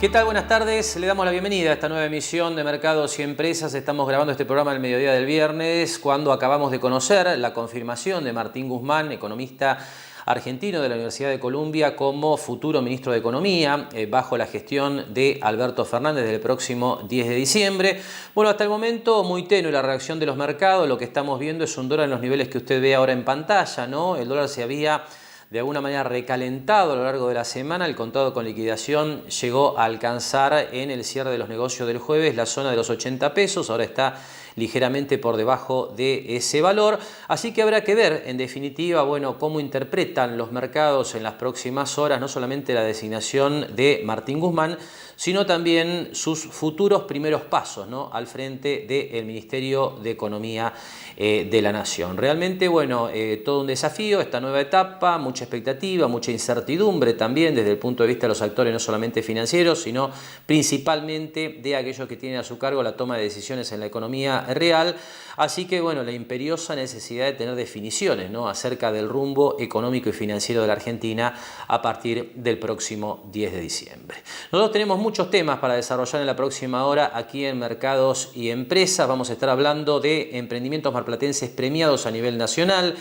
¿Qué tal? Buenas tardes. Le damos la bienvenida a esta nueva emisión de Mercados y Empresas. Estamos grabando este programa el mediodía del viernes, cuando acabamos de conocer la confirmación de Martín Guzmán, economista argentino de la Universidad de Columbia, como futuro ministro de Economía, bajo la gestión de Alberto Fernández del próximo 10 de diciembre. Bueno, hasta el momento muy tenue la reacción de los mercados. Lo que estamos viendo es un dólar en los niveles que usted ve ahora en pantalla, ¿no? El dólar se había de alguna manera recalentado a lo largo de la semana. El contado con liquidación llegó a alcanzar en el cierre de los negocios del jueves la zona de los 80 pesos, ahora está ligeramente por debajo de ese valor, así que habrá que ver en definitiva, bueno, cómo interpretan los mercados en las próximas horas, no solamente la designación de Martín Guzmán, sino también sus futuros primeros pasos, ¿no?, al frente del Ministerio de Economía de la Nación. Realmente, bueno, todo un desafío, esta nueva etapa, mucha expectativa, mucha incertidumbre también desde el punto de vista de los actores no solamente financieros, sino principalmente de aquellos que tienen a su cargo la toma de decisiones en la economía real. Así que, bueno, la imperiosa necesidad de tener definiciones, ¿no?, acerca del rumbo económico y financiero de la Argentina a partir del próximo 10 de diciembre. Nosotros tenemos muchos temas para desarrollar en la próxima hora aquí en Mercados y Empresas. Vamos a estar hablando de emprendimientos marplatenses premiados a nivel nacional,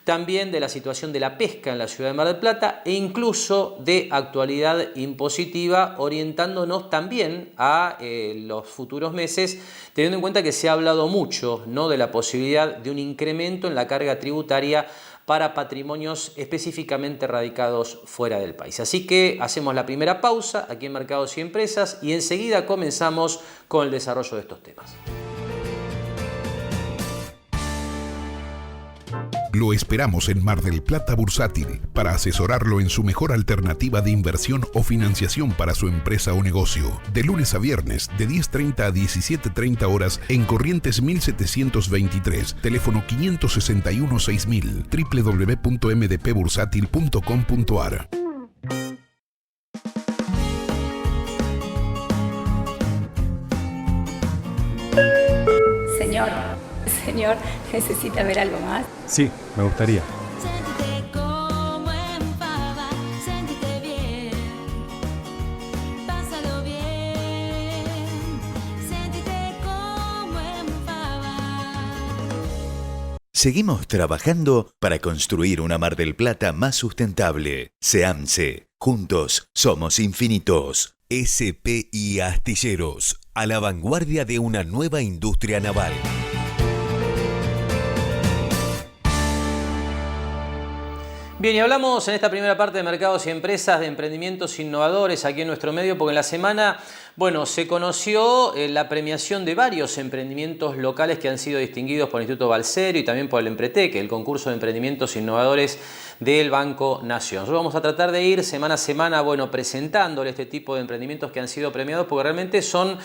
también de la situación de la pesca en la ciudad de Mar del Plata e incluso de actualidad impositiva, orientándonos también a los futuros meses, teniendo en cuenta que se ha hablado mucho, ¿no?, de la posibilidad de un incremento en la carga tributaria para patrimonios específicamente radicados fuera del país. Así que hacemos la primera pausa aquí en Mercados y Empresas y enseguida comenzamos con el desarrollo de estos temas. Lo esperamos en Mar del Plata Bursátil para asesorarlo en su mejor alternativa de inversión o financiación para su empresa o negocio. De lunes a viernes, de 10:30 a 17:30 horas en Corrientes 1723, teléfono 561-6000, www.mdpbursátil.com.ar. Señor, ¿necesita ver algo más? Sí, me gustaría. Séntete como en Pava, séntete bien, pásalo bien, séntete como en Pava. Seguimos trabajando para construir una Mar del Plata más sustentable. SEAMSE, juntos somos infinitos. SPI Astilleros, a la vanguardia de una nueva industria naval. Bien, y hablamos en esta primera parte de Mercados y Empresas de emprendimientos innovadores aquí en nuestro medio, porque en la semana, bueno, se conoció la premiación de varios emprendimientos locales que han sido distinguidos por el Instituto Balseiro y también por el Empretec, el concurso de emprendimientos innovadores del Banco Nación. Nosotros vamos a tratar de ir semana a semana, bueno, presentándole este tipo de emprendimientos que han sido premiados, porque realmente son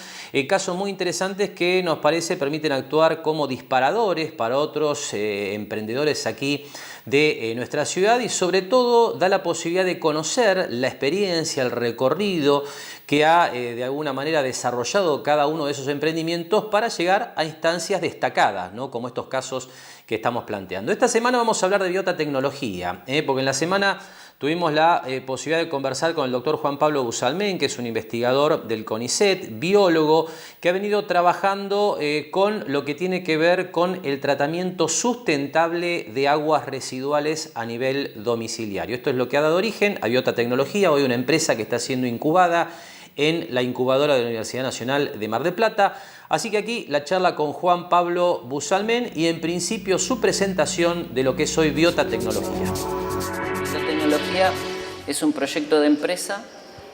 casos muy interesantes que nos parece permiten actuar como disparadores para otros emprendedores aquí de nuestra ciudad, y sobre todo da la posibilidad de conocer la experiencia, el recorrido que ha de alguna manera desarrollado cada uno de esos emprendimientos para llegar a instancias destacadas, ¿no?, como estos casos que estamos planteando. Esta semana vamos a hablar de biotecnología, porque en la semana tuvimos la posibilidad de conversar con el doctor Juan Pablo Busalmén, que es un investigador del CONICET, biólogo, que ha venido trabajando con lo que tiene que ver con el tratamiento sustentable de aguas residuales a nivel domiciliario. Esto es lo que ha dado origen a Biotecnología, hoy una empresa que está siendo incubada en la incubadora de la Universidad Nacional de Mar del Plata. Así que aquí la charla con Juan Pablo Busalmén y en principio su presentación de lo que es hoy Biotecnología. Biotecnología es un proyecto de empresa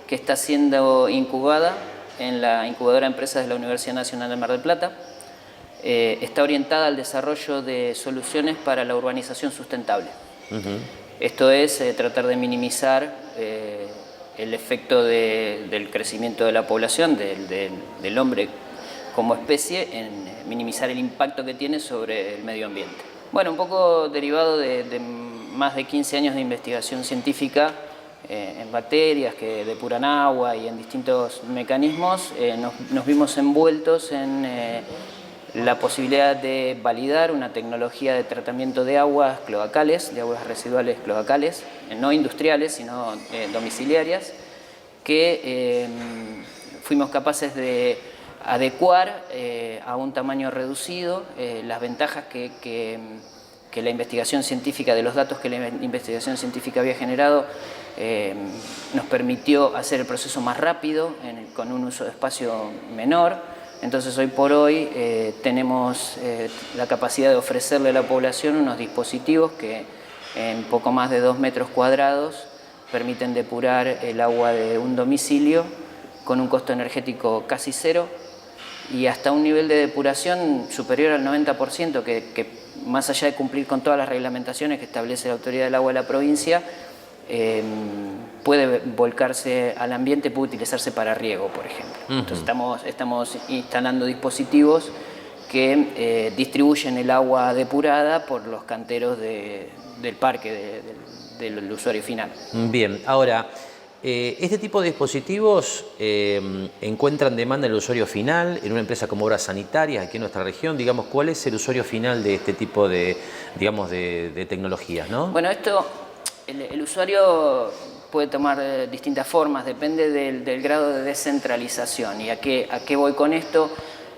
que está siendo incubada en la incubadora de empresas de la Universidad Nacional de Mar del Plata. Está orientada al desarrollo de soluciones para la urbanización sustentable. Esto es tratar de minimizar el efecto del crecimiento de la población, del hombre como especie, en minimizar el impacto que tiene sobre el medio ambiente. Bueno, un poco derivado de más de 15 años de investigación científica en bacterias que depuran agua y en distintos mecanismos, nos vimos envueltos en la posibilidad de validar una tecnología de tratamiento de aguas cloacales, de aguas residuales cloacales, no industriales, sino domiciliarias, que fuimos capaces de adecuar a un tamaño reducido las ventajas que la investigación científica, de los datos que la investigación científica había generado, nos permitió hacer el proceso más rápido, con un uso de espacio menor. Entonces hoy por hoy tenemos la capacidad de ofrecerle a la población unos dispositivos que en poco más de 2 metros cuadrados permiten depurar el agua de un domicilio con un costo energético casi cero y hasta un nivel de depuración superior al 90%, que más allá de cumplir con todas las reglamentaciones que establece la Autoridad del Agua de la provincia, puede volcarse al ambiente, puede utilizarse para riego, por ejemplo. Entonces estamos instalando dispositivos que distribuyen el agua depurada por los canteros del parque, del usuario final. Bien, ahora, este tipo de dispositivos encuentran demanda en el usuario final, en una empresa como Obras Sanitarias aquí en nuestra región. Digamos, ¿cuál es el usuario final de este tipo de, digamos, de tecnologías, ¿no? Bueno, el usuario puede tomar distintas formas, depende del grado de descentralización. ¿Y a qué voy con esto?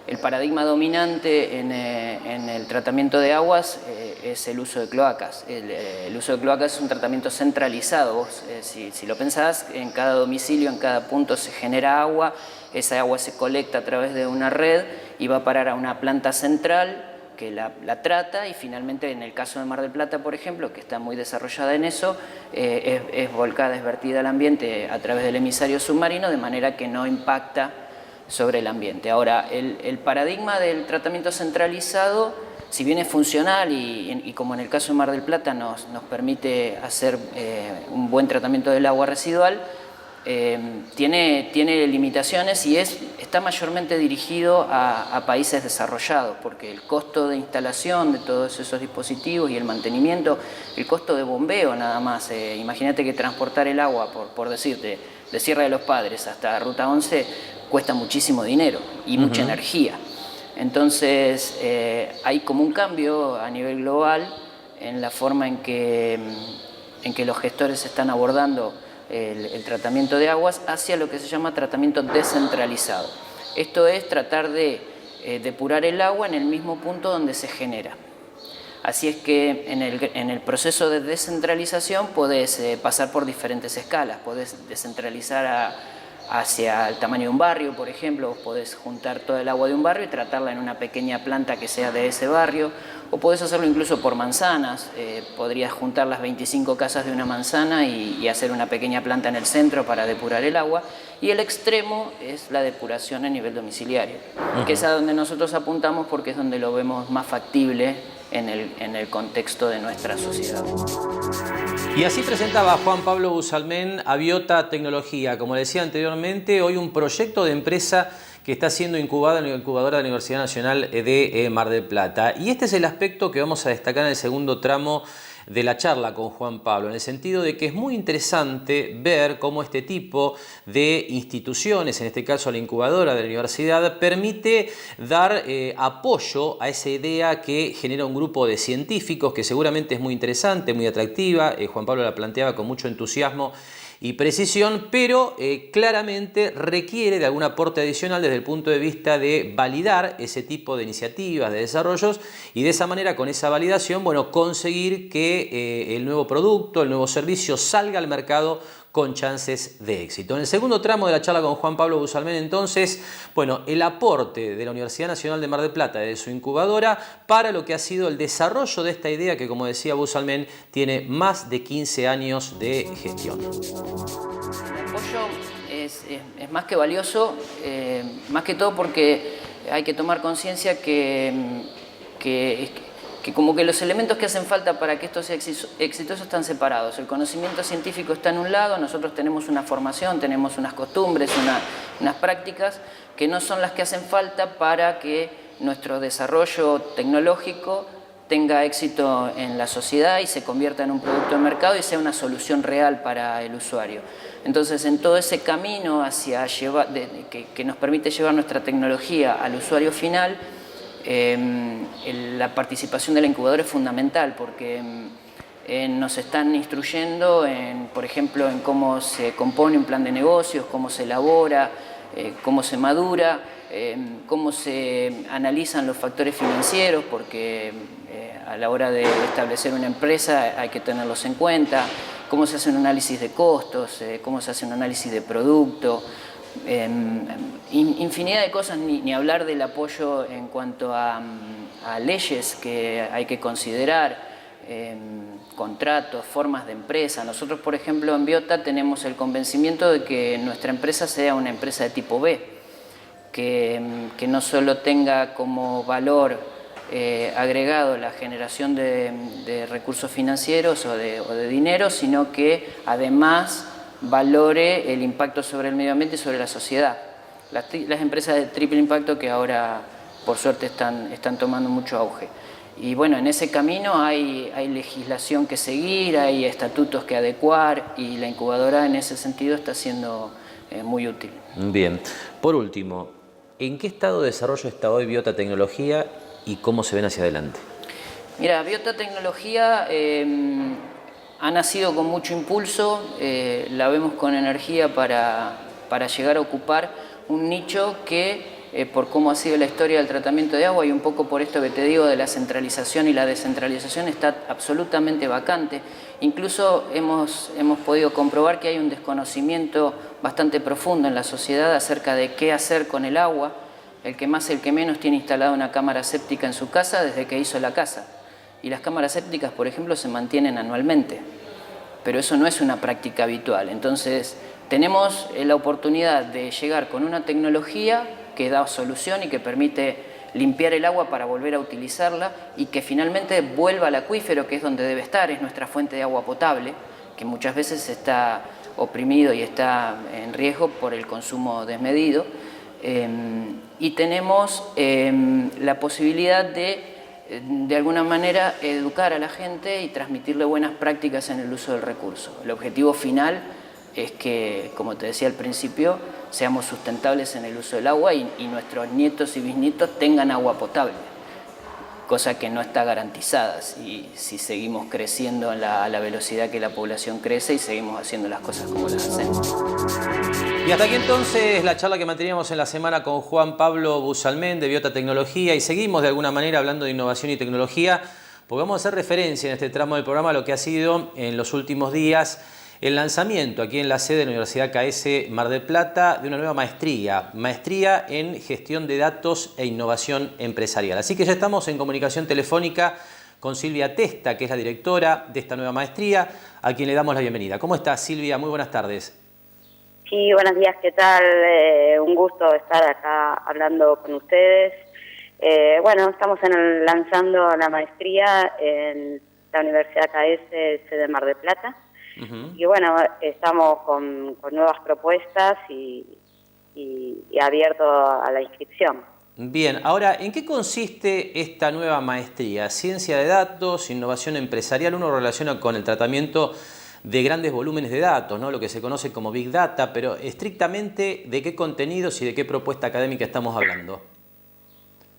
El paradigma dominante en el tratamiento de aguas es el uso de cloacas. El uso de cloacas es un tratamiento centralizado. Vos, si lo pensás, en cada domicilio, en cada punto se genera agua, esa agua se colecta a través de una red y va a parar a una planta central que la trata, y finalmente, en el caso de Mar del Plata, por ejemplo, que está muy desarrollada en eso, es volcada, es vertida al ambiente a través del emisario submarino, de manera que no impacta sobre el ambiente. Ahora, el paradigma del tratamiento centralizado, si bien es funcional y como en el caso de Mar del Plata nos permite hacer un buen tratamiento del agua residual, tiene limitaciones y está mayormente dirigido a países desarrollados, porque el costo de instalación de todos esos dispositivos y el mantenimiento, el costo de bombeo nada más, imagínate que transportar el agua, por decirte, de Sierra de los Padres hasta Ruta 11 cuesta muchísimo dinero y mucha energía. Entonces hay como un cambio a nivel global en la forma en que los gestores están abordando el tratamiento de aguas hacia lo que se llama tratamiento descentralizado. Esto es tratar de depurar el agua en el mismo punto donde se genera. Así es que en el proceso de descentralización podés pasar por diferentes escalas. Podés descentralizar hacia el tamaño de un barrio, por ejemplo. Vos podés juntar toda el agua de un barrio y tratarla en una pequeña planta que sea de ese barrio, o podés hacerlo incluso por manzanas. Podrías juntar las 25 casas de una manzana y hacer una pequeña planta en el centro para depurar el agua. Y el extremo es la depuración a nivel domiciliario, que es a donde nosotros apuntamos porque es donde lo vemos más factible en el contexto de nuestra sociedad. Y así presentaba Juan Pablo Busalmen Aviota Tecnología. Como decía anteriormente, hoy un proyecto de empresa que está siendo incubada en la incubadora de la Universidad Nacional de Mar del Plata. Y este es el aspecto que vamos a destacar en el segundo tramo de la charla con Juan Pablo, en el sentido de que es muy interesante ver cómo este tipo de instituciones, en este caso la incubadora de la universidad, permite dar apoyo a esa idea que genera un grupo de científicos, que seguramente es muy interesante, muy atractiva. Juan Pablo la planteaba con mucho entusiasmo y precisión, pero claramente requiere de algún aporte adicional desde el punto de vista de validar ese tipo de iniciativas, de desarrollos, y de esa manera, con esa validación, bueno, conseguir que el nuevo producto, el nuevo servicio salga al mercado con chances de éxito. En el segundo tramo de la charla con Juan Pablo Busalmen, entonces, bueno, el aporte de la Universidad Nacional de Mar del Plata, de su incubadora, para lo que ha sido el desarrollo de esta idea que, como decía Busalmen, tiene más de 15 años de gestión. El apoyo es más que valioso, más que todo porque hay que tomar conciencia que como que los elementos que hacen falta para que esto sea exitoso están separados. El conocimiento científico está en un lado, nosotros tenemos una formación, tenemos unas costumbres, unas prácticas que no son las que hacen falta para que nuestro desarrollo tecnológico tenga éxito en la sociedad y se convierta en un producto de mercado y sea una solución real para el usuario. Entonces, en todo ese camino hacia que nos permite llevar nuestra tecnología al usuario final, la participación de la incubadora es fundamental, porque nos están instruyendo, por ejemplo, en cómo se compone un plan de negocios, cómo se elabora, cómo se madura, cómo se analizan los factores financieros, porque a la hora de establecer una empresa hay que tenerlos en cuenta, cómo se hace un análisis de costos, cómo se hace un análisis de producto, infinidad de cosas, ni hablar del apoyo en cuanto a leyes que hay que considerar, contratos, formas de empresa. Nosotros, por ejemplo, en Biota tenemos el convencimiento de que nuestra empresa sea una empresa de tipo B, que no solo tenga como valor agregado la generación de recursos financieros o de dinero, sino que además valore el impacto sobre el medio ambiente y sobre la sociedad. Las empresas de triple impacto que ahora, por suerte, están tomando mucho auge. Y bueno, en ese camino hay legislación que seguir, hay estatutos que adecuar, y la incubadora en ese sentido está siendo muy útil. Bien. Por último, ¿en qué estado de desarrollo está hoy Biota Tecnología y cómo se ven hacia adelante? Mira, Biota Tecnología ha nacido con mucho impulso, la vemos con energía para llegar a ocupar un nicho que, por cómo ha sido la historia del tratamiento de agua y un poco por esto que te digo de la centralización y la descentralización, está absolutamente vacante. Incluso hemos podido comprobar que hay un desconocimiento bastante profundo en la sociedad acerca de qué hacer con el agua. El que más, el que menos tiene instalada una cámara séptica en su casa desde que hizo la casa. Y las cámaras sépticas, por ejemplo, se mantienen anualmente. Pero eso no es una práctica habitual. Entonces, tenemos la oportunidad de llegar con una tecnología que da solución y que permite limpiar el agua para volver a utilizarla y que finalmente vuelva al acuífero, que es donde debe estar, es nuestra fuente de agua potable, que muchas veces está oprimido y está en riesgo por el consumo desmedido. Y tenemos la posibilidad de alguna manera educar a la gente y transmitirle buenas prácticas en el uso del recurso. El objetivo final es que, como te decía al principio, seamos sustentables en el uso del agua y nuestros nietos y bisnietos tengan agua potable, cosa que no está garantizada si seguimos creciendo a la velocidad que la población crece y seguimos haciendo las cosas como las hacemos. Y hasta aquí entonces la charla que manteníamos en la semana con Juan Pablo Busalmén de Biota Tecnología, y seguimos de alguna manera hablando de innovación y tecnología, porque vamos a hacer referencia en este tramo del programa a lo que ha sido en los últimos días el lanzamiento aquí en la sede de la Universidad KS Mar del Plata de una nueva maestría en gestión de datos e innovación empresarial. Así que ya estamos en comunicación telefónica con Silvia Testa, que es la directora de esta nueva maestría, a quien le damos la bienvenida. ¿Cómo estás, Silvia? Muy buenas tardes. Sí, buenos días, ¿qué tal? Un gusto estar acá hablando con ustedes. Bueno, estamos lanzando la maestría en la Universidad KS, sede Mar del Plata. Y bueno, estamos con nuevas propuestas y abierto a la inscripción. Bien, ahora, ¿en qué consiste esta nueva maestría? Ciencia de datos, innovación empresarial, uno relaciona con el tratamiento de grandes volúmenes de datos, ¿no? Lo que se conoce como Big Data, pero estrictamente, ¿de qué contenidos y de qué propuesta académica estamos hablando?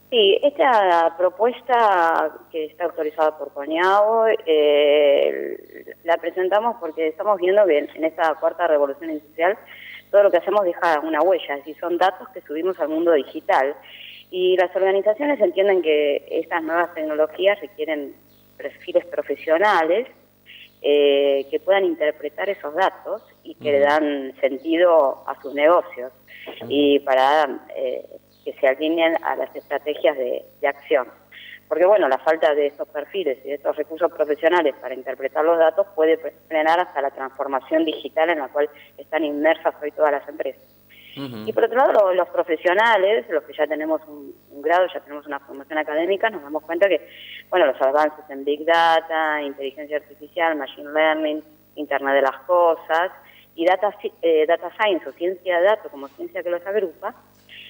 Sí, esta propuesta que está autorizada por CONIAGO la presentamos porque estamos viendo que en esta cuarta revolución industrial todo lo que hacemos deja una huella, es decir, son datos que subimos al mundo digital, y las organizaciones entienden que estas nuevas tecnologías requieren perfiles profesionales que puedan interpretar esos datos y que le dan sentido a sus negocios y para que se alineen a las estrategias de acción. Porque bueno, la falta de estos perfiles y de estos recursos profesionales para interpretar los datos puede frenar hasta la transformación digital en la cual están inmersas hoy todas las empresas. Y por otro lado, los profesionales, los que ya tenemos un grado, ya tenemos una formación académica, nos damos cuenta que bueno, los avances en Big Data, inteligencia artificial, Machine Learning, Internet de las Cosas y Data Science o ciencia de datos como ciencia que los agrupa,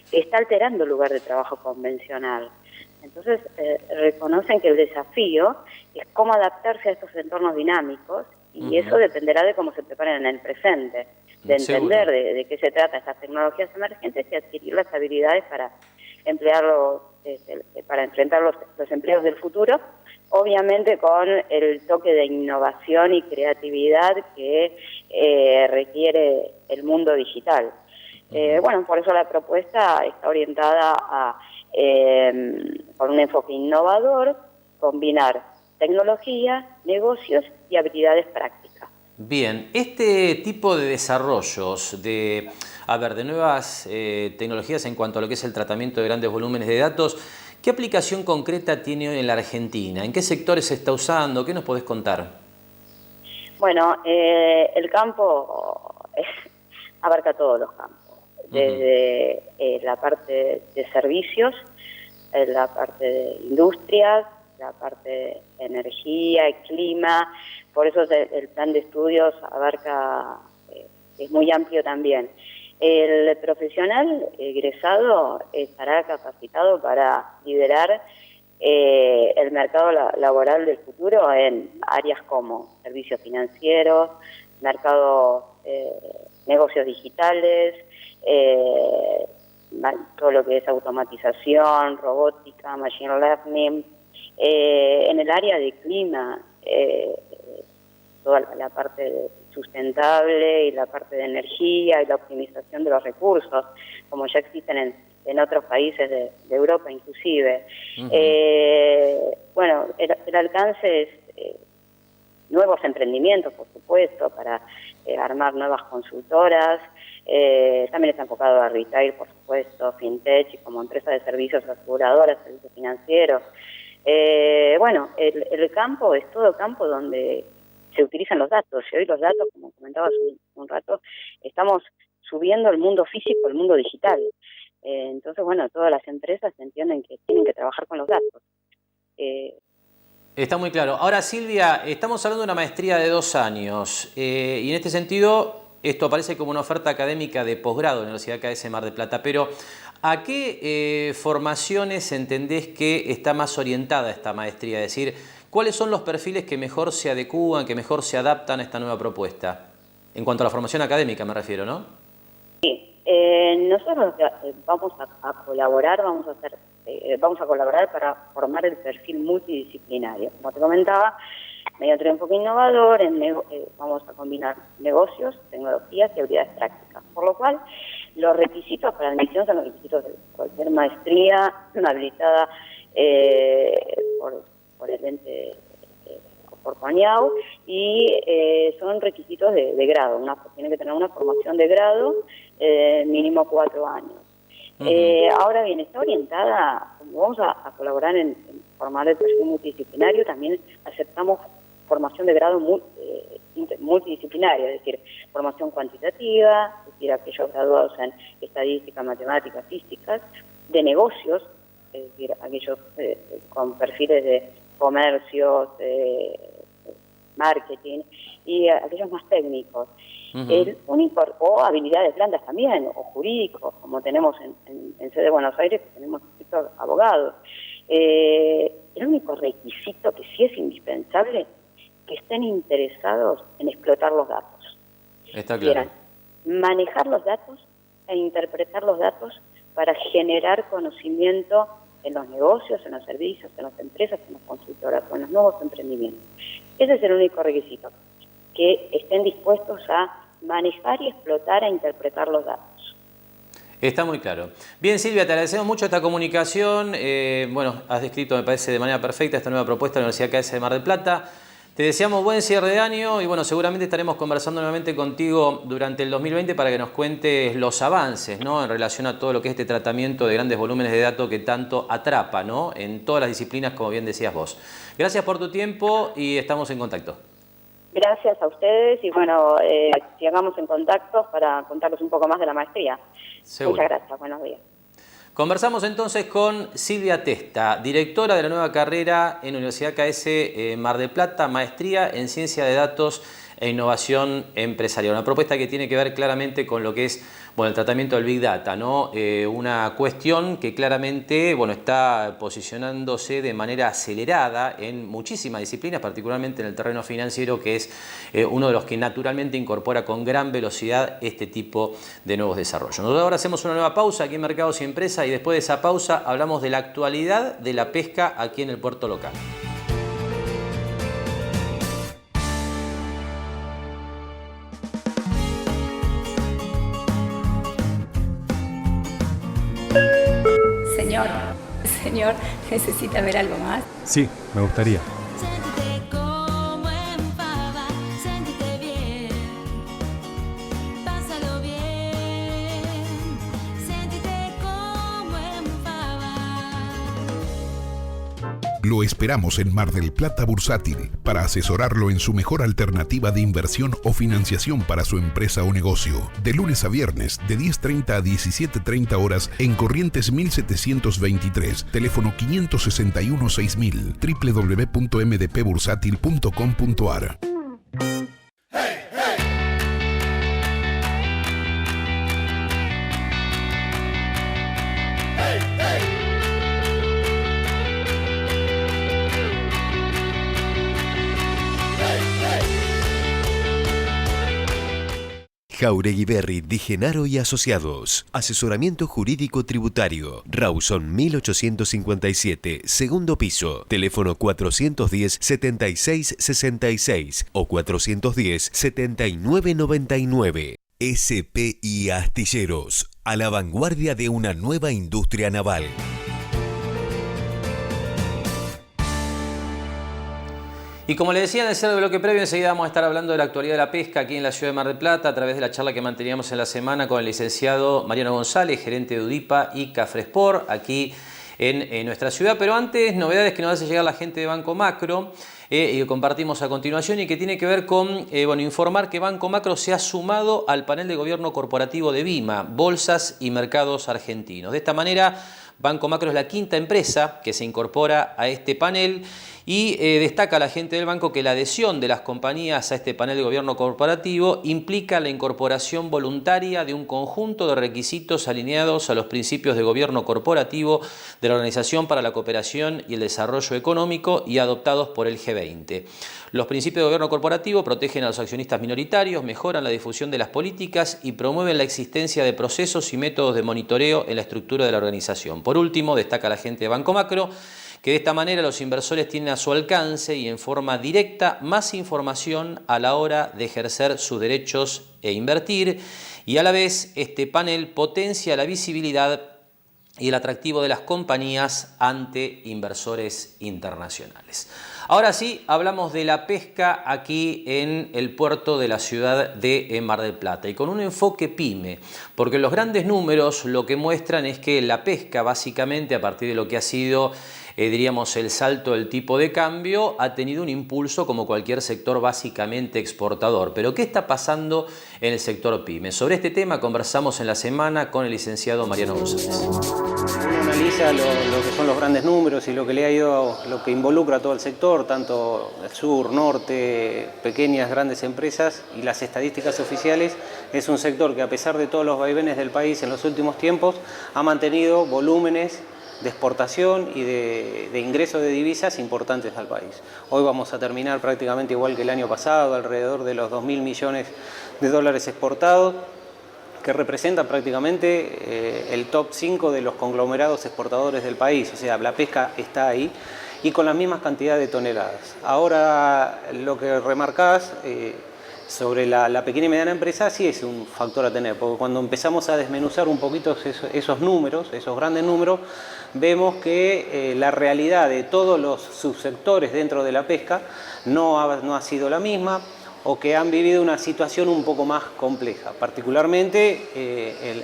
está alterando el lugar de trabajo convencional. Entonces, reconocen que el desafío es cómo adaptarse a estos entornos dinámicos y eso dependerá de cómo se preparen en el presente, de entender de qué se trata estas tecnologías emergentes y adquirir las habilidades para emplearlos, para enfrentar los empleos del futuro, obviamente con el toque de innovación y creatividad que requiere el mundo digital. Bueno, por eso la propuesta está orientada a, con un enfoque innovador, combinar tecnología, negocios y habilidades prácticas. Bien, este tipo de desarrollos de nuevas tecnologías en cuanto a lo que es el tratamiento de grandes volúmenes de datos, ¿qué aplicación concreta tiene hoy en la Argentina? ¿En qué sectores se está usando? ¿Qué nos podés contar? Bueno, el campo abarca todos los campos, desde la parte de servicios, la parte de industrias, la parte de energía y clima. Por eso el plan de estudios abarca, es muy amplio también. El profesional egresado estará capacitado para liderar el mercado laboral del futuro en áreas como servicios financieros, mercados, negocios digitales, todo lo que es automatización, robótica, machine learning. En el área de clima, toda la parte sustentable y la parte de energía y la optimización de los recursos, como ya existen en otros países de Europa inclusive. Bueno, el alcance es nuevos emprendimientos, por supuesto, para armar nuevas consultoras. También está enfocado a retail, por supuesto, fintech, y como empresa de servicios aseguradoras, servicios financieros. Bueno, el campo es todo campo donde se utilizan los datos, y hoy los datos, como comentaba hace un rato, estamos subiendo el mundo físico al mundo digital. Entonces, bueno, todas las empresas entienden que tienen que trabajar con los datos. Está muy claro. Ahora, Silvia, estamos hablando de una maestría de 2 años y en este sentido esto aparece como una oferta académica de posgrado en la Universidad KS Mar del Plata, pero ¿a qué formaciones entendés que está más orientada esta maestría? Es decir, ¿cuáles son los perfiles que mejor se adecúan, que mejor se adaptan a esta nueva propuesta? En cuanto a la formación académica me refiero, ¿no? Sí, nosotros vamos a colaborar, vamos a colaborar para formar el perfil multidisciplinario. Como te comentaba, mediante un enfoque innovador, vamos a combinar negocios, tecnologías y habilidades prácticas. Por lo cual, los requisitos para admisión son los requisitos de cualquier maestría habilitada por el ente, por CONIAU, y son requisitos de grado. Tiene que tener una formación de grado, mínimo 4 años. Ahora bien, está orientada, como vamos a colaborar en formar el perfil multidisciplinario, también aceptamos formación de grado multidisciplinaria, es decir, formación cuantitativa, es decir, aquellos graduados en estadística, matemáticas, físicas, de negocios, es decir, aquellos con perfiles de comercios, marketing, y aquellos más técnicos. El único, o habilidades blandas también, o jurídicos, como tenemos en sede de Buenos Aires, que tenemos abogados. El único requisito que sí es indispensable, que estén interesados en explotar los datos. Está claro. Manejar los datos e interpretar los datos para generar conocimiento en los negocios, en los servicios, en las empresas, en las consultoras, o en los nuevos emprendimientos. Ese es el único requisito, que estén dispuestos a manejar y explotar e interpretar los datos. Está muy claro. Bien, Silvia, te agradecemos mucho esta comunicación. Bueno, has descrito, me parece, de manera perfecta esta nueva propuesta de la Universidad KS de Mar del Plata. Te deseamos buen cierre de año y bueno, seguramente estaremos conversando nuevamente contigo durante el 2020 para que nos cuentes los avances, ¿no?, en relación a todo lo que es este tratamiento de grandes volúmenes de datos que tanto atrapa, ¿no?, en todas las disciplinas, como bien decías vos. Gracias por tu tiempo y estamos en contacto. Gracias a ustedes y bueno, sigamos en contacto para contarles un poco más de la maestría. Seguro. Muchas gracias, buenos días. Conversamos entonces con Silvia Testa, directora de la nueva carrera en Universidad KS Mar del Plata, maestría en Ciencia de Datos e Innovación Empresarial. Una propuesta que tiene que ver claramente con lo que es, bueno, el tratamiento del Big Data, ¿no? Una cuestión que claramente, bueno, está posicionándose de manera acelerada en muchísimas disciplinas, particularmente en el terreno financiero, que es uno de los que naturalmente incorpora con gran velocidad este tipo de nuevos desarrollos. Nosotros ahora hacemos una nueva pausa aquí en Mercados y Empresas y después de esa pausa hablamos de la actualidad de la pesca aquí en el puerto local. Señor, ¿necesita ver algo más? Sí, me gustaría. Sentite como en pava, sentite bien, pásalo bien, sentite como en pava. Lo esperamos en Mar del Plata Bursátil para asesorarlo en su mejor alternativa de inversión o financiación para su empresa o negocio. De lunes a viernes, de 10:30 a 17:30 horas en Corrientes 1723, teléfono 561-6000, www.mdpbursátil.com.ar. Jauregui Berry, Di Genaro y Asociados. Asesoramiento jurídico tributario. Rawson 1857, segundo piso. Teléfono 410-7666 o 410-7999. SPI Astilleros. A la vanguardia de una nueva industria naval. Y como le decía en el cierre del bloque previo, enseguida vamos a estar hablando de la actualidad de la pesca aquí en la ciudad de Mar del Plata a través de la charla que manteníamos en la semana con el licenciado Mariano González, gerente de UDIPA y Cafresport aquí en nuestra ciudad. Pero antes, novedades que nos hace llegar la gente de Banco Macro y que compartimos a continuación y que tiene que ver con informar que Banco Macro se ha sumado al panel de gobierno corporativo de BIMA, Bolsas y Mercados Argentinos. De esta manera, Banco Macro es la quinta empresa que se incorpora a este panel y destaca la gente del banco que la adhesión de las compañías a este panel de gobierno corporativo implica la incorporación voluntaria de un conjunto de requisitos alineados a los principios de gobierno corporativo de la Organización para la Cooperación y el Desarrollo Económico y adoptados por el G20. Los principios de gobierno corporativo protegen a los accionistas minoritarios, mejoran la difusión de las políticas y promueven la existencia de procesos y métodos de monitoreo en la estructura de la organización. Por último, destaca la gente de Banco Macro que de esta manera los inversores tienen a su alcance y en forma directa más información a la hora de ejercer sus derechos e invertir, y a la vez este panel potencia la visibilidad y el atractivo de las compañías ante inversores internacionales. Ahora sí, hablamos de la pesca aquí en el puerto de la ciudad de Mar del Plata y con un enfoque pyme, porque los grandes números lo que muestran es que la pesca básicamente a partir de lo que ha sido diríamos el salto del tipo de cambio ha tenido un impulso como cualquier sector básicamente exportador. Pero ¿qué está pasando en el sector pyme? Sobre este tema conversamos en la semana con el licenciado Mariano González. Uno analiza lo que son los grandes números y lo que le ha ido, lo que involucra a todo el sector, tanto el sur, norte, pequeñas, grandes empresas y las estadísticas oficiales. Es un sector que a pesar de todos los vaivenes del país en los últimos tiempos ha mantenido volúmenes de exportación y de ingreso de divisas importantes al país. Hoy vamos a terminar prácticamente igual que el año pasado, alrededor de los 2.000 millones de dólares exportados, que representa prácticamente el top 5 de los conglomerados exportadores del país. O sea, la pesca está ahí y con las mismas cantidades de toneladas. Ahora, lo que remarcás sobre la pequeña y mediana empresa sí es un factor a tener, porque cuando empezamos a desmenuzar un poquito esos números, esos grandes números, vemos que la realidad de todos los subsectores dentro de la pesca no ha sido la misma, o que han vivido una situación un poco más compleja. Particularmente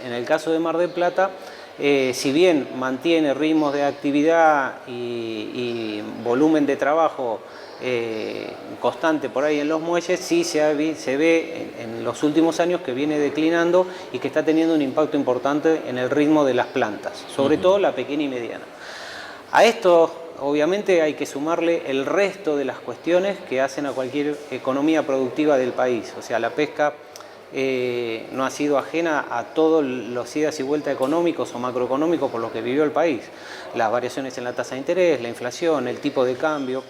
en el caso de Mar del Plata, si bien mantiene ritmos de actividad y volumen de trabajo constante por ahí en los muelles, sí se ve en los últimos años que viene declinando y que está teniendo un impacto importante en el ritmo de las plantas, sobre todo la pequeña y mediana. A esto obviamente hay que sumarle el resto de las cuestiones que hacen a cualquier economía productiva del país. O sea, la pesca no ha sido ajena a todos los idas y vueltas económicos o macroeconómicos por los que vivió el país. Las variaciones en la tasa de interés, la inflación, el tipo de cambio.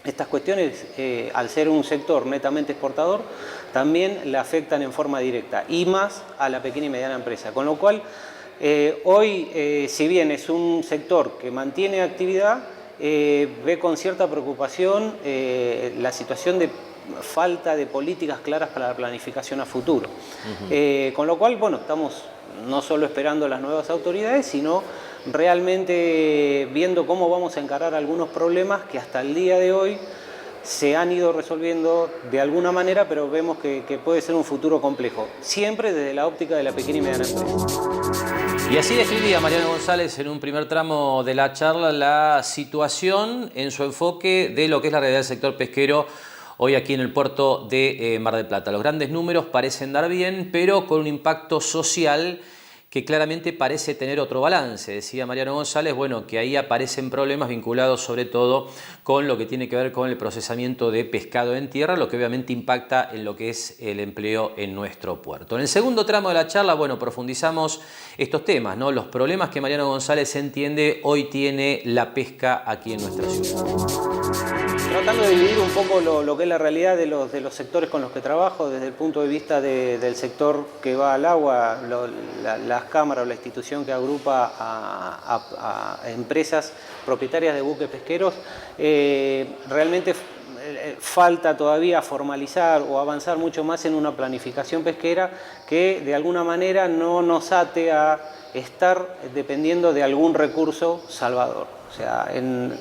Estas cuestiones, al ser un sector netamente exportador, también le afectan en forma directa y más a la pequeña y mediana empresa. Con lo cual, hoy, si bien es un sector que mantiene actividad, ve con cierta preocupación la situación de falta de políticas claras para la planificación a futuro. Con lo cual, bueno, estamos no solo esperando las nuevas autoridades, sino realmente viendo cómo vamos a encarar algunos problemas que hasta el día de hoy se han ido resolviendo de alguna manera, pero vemos que puede ser un futuro complejo, siempre desde la óptica de la pequeña y mediana empresa. Y así describía Mariano González en un primer tramo de la charla la situación en su enfoque de lo que es la realidad del sector pesquero hoy aquí en el puerto de Mar del Plata. Los grandes números parecen dar bien, pero con un impacto social que claramente parece tener otro balance. Decía Mariano González, bueno, que ahí aparecen problemas vinculados sobre todo con lo que tiene que ver con el procesamiento de pescado en tierra, lo que obviamente impacta en lo que es el empleo en nuestro puerto. En el segundo tramo de la charla, bueno, profundizamos estos temas, ¿no? Los problemas que Mariano González entiende hoy tiene la pesca aquí en nuestra ciudad. Tratando de dividir un poco lo que es la realidad de los sectores con los que trabajo, desde el punto de vista del sector que va al agua, las cámaras o la institución que agrupa a empresas propietarias de buques pesqueros, realmente falta todavía formalizar o avanzar mucho más en una planificación pesquera que de alguna manera no nos ate a estar dependiendo de algún recurso salvador. O sea, en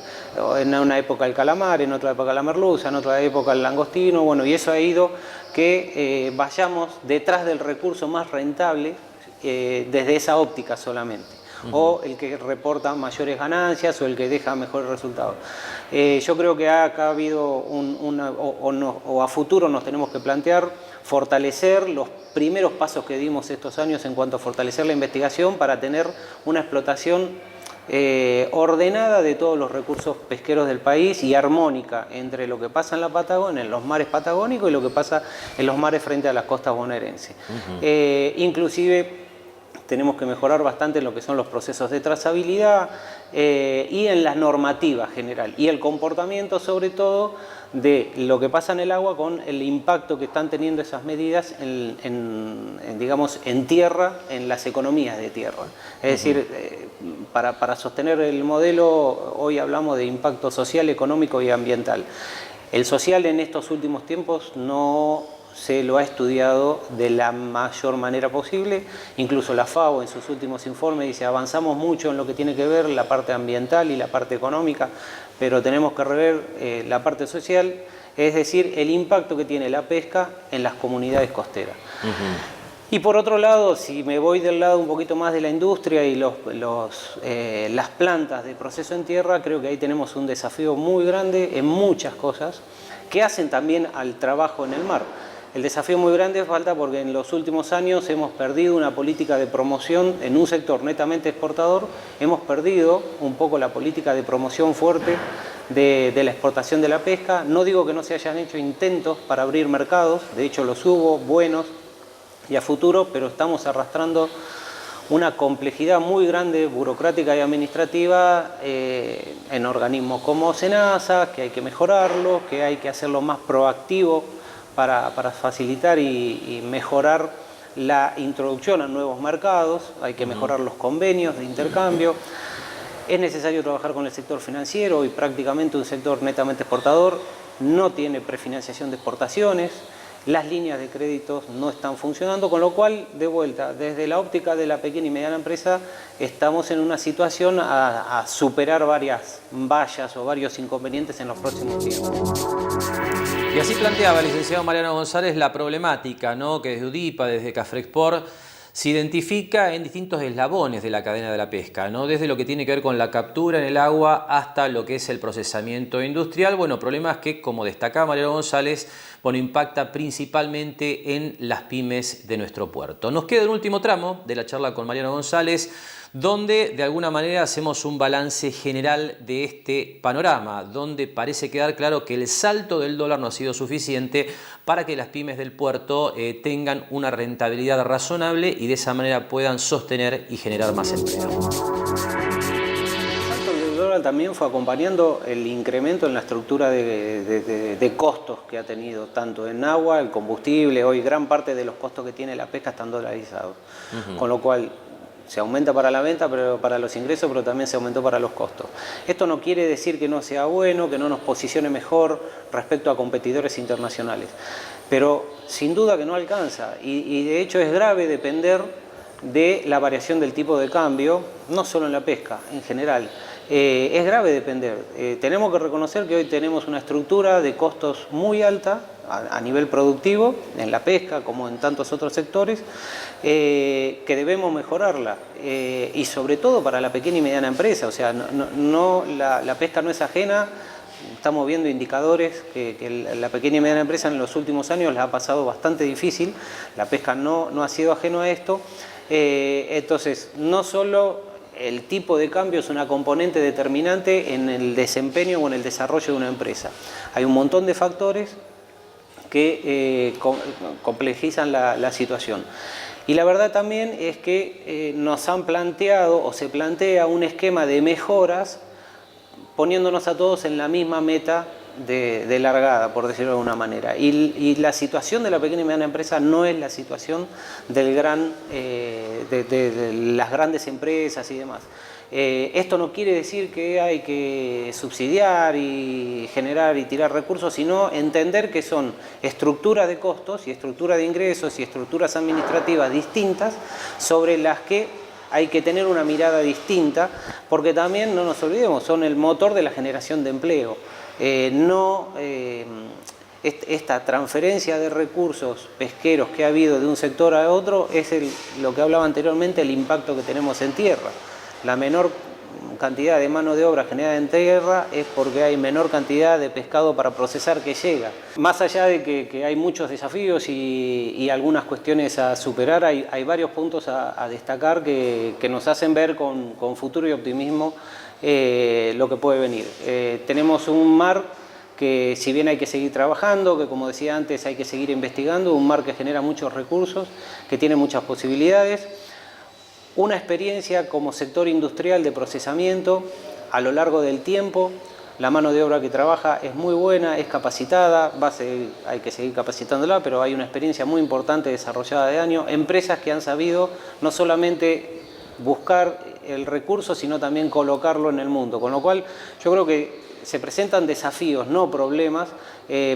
una época el calamar, en otra época la merluza, en otra época el langostino, bueno, y eso ha ido que vayamos detrás del recurso más rentable desde esa óptica solamente. O el que reporta mayores ganancias o el que deja mejores resultados. Yo creo que acá ha habido o a futuro nos tenemos que plantear fortalecer los primeros pasos que dimos estos años en cuanto a fortalecer la investigación para tener una explotación ordenada de todos los recursos pesqueros del país y armónica entre lo que pasa en la Patagonia, en los mares patagónicos y lo que pasa en los mares frente a las costas bonaerenses. Inclusive tenemos que mejorar bastante en lo que son los procesos de trazabilidad y en las normativas general y el comportamiento sobre todo de lo que pasa en el agua con el impacto que están teniendo esas medidas digamos, en tierra, en las economías de tierra. Es decir, para sostener el modelo hoy hablamos de impacto social, económico y ambiental. El social en estos últimos tiempos no se lo ha estudiado de la mayor manera posible, incluso la FAO en sus últimos informes dice avanzamos mucho en lo que tiene que ver la parte ambiental y la parte económica, pero tenemos que rever la parte social, es decir, el impacto que tiene la pesca en las comunidades costeras. Y por otro lado, si me voy del lado un poquito más de la industria y las plantas de proceso en tierra, creo que ahí tenemos un desafío muy grande en muchas cosas que hacen también al trabajo en el mar. El desafío muy grande falta porque en los últimos años hemos perdido una política de promoción en un sector netamente exportador, hemos perdido un poco la política de promoción fuerte de la exportación de la pesca. No digo que no se hayan hecho intentos para abrir mercados, de hecho los hubo, buenos y a futuro, pero estamos arrastrando una complejidad muy grande, burocrática y administrativa en organismos como SENASA, que hay que mejorarlo, que hay que hacerlo más proactivo para facilitar y mejorar la introducción a nuevos mercados, hay que mejorar los convenios de intercambio, es necesario trabajar con el sector financiero y prácticamente un sector netamente exportador no tiene prefinanciación de exportaciones, las líneas de créditos no están funcionando, con lo cual, de vuelta, desde la óptica de la pequeña y mediana empresa, estamos en una situación a superar varias vallas o varios inconvenientes en los próximos tiempos. Y así planteaba el licenciado Mariano González la problemática, ¿no?, que desde UDIPA, desde Cafrexport, se identifica en distintos eslabones de la cadena de la pesca, ¿no? Desde lo que tiene que ver con la captura en el agua hasta lo que es el procesamiento industrial. Bueno, problemas que, como destacaba Mariano González, bueno, impacta principalmente en las pymes de nuestro puerto. Nos queda un último tramo de la charla con Mariano González, donde de alguna manera hacemos un balance general de este panorama, donde parece quedar claro que el salto del dólar no ha sido suficiente para que las pymes del puerto tengan una rentabilidad razonable y de esa manera puedan sostener y generar más empleo. El dólar también fue acompañando el incremento en la estructura de costos que ha tenido, tanto en agua, el combustible, hoy gran parte de los costos que tiene la pesca están dolarizados, con lo cual se aumenta para la venta, pero para los ingresos, pero también se aumentó para los costos. Esto no quiere decir que no sea bueno, que no nos posicione mejor respecto a competidores internacionales, pero sin duda que no alcanza y de hecho es grave depender de la variación del tipo de cambio, no solo en la pesca, en general. Es grave depender. Tenemos que reconocer que hoy tenemos una estructura de costos muy alta a nivel productivo, en la pesca como en tantos otros sectores, que debemos mejorarla. Y sobre todo para la pequeña y mediana empresa. O sea, la pesca no es ajena. Estamos viendo indicadores que la pequeña y mediana empresa en los últimos años la ha pasado bastante difícil. La pesca no ha sido ajeno a esto. Entonces, no solo el tipo de cambio es una componente determinante en el desempeño o en el desarrollo de una empresa. Hay un montón de factores que complejizan la situación. Y la verdad también es que nos han planteado o se plantea un esquema de mejoras poniéndonos a todos en la misma meta de largada, por decirlo de alguna manera. Y la situación de la pequeña y mediana empresa no es la situación de las grandes empresas y demás. Esto no quiere decir que hay que subsidiar y generar y tirar recursos, sino entender que son estructuras de costos y estructuras de ingresos y estructuras administrativas distintas sobre las que hay que tener una mirada distinta, porque también, no nos olvidemos, son el motor de la generación de empleo. Esta transferencia de recursos pesqueros que ha habido de un sector a otro es lo que hablaba anteriormente, el impacto que tenemos en tierra. La menor cantidad de mano de obra generada en tierra es porque hay menor cantidad de pescado para procesar que llega. Más allá de que hay muchos desafíos y algunas cuestiones a superar, hay varios puntos a destacar que nos hacen ver con futuro y optimismo lo que puede venir. Tenemos un mar que, si bien hay que seguir trabajando, que como decía antes hay que seguir investigando, un mar que genera muchos recursos, que tiene muchas posibilidades. Una experiencia como sector industrial de procesamiento a lo largo del tiempo. La mano de obra que trabaja es muy buena, es capacitada, hay que seguir capacitándola, pero hay una experiencia muy importante desarrollada de años. Empresas que han sabido no solamente buscar el recurso, sino también colocarlo en el mundo. Con lo cual, yo creo que se presentan desafíos, no problemas.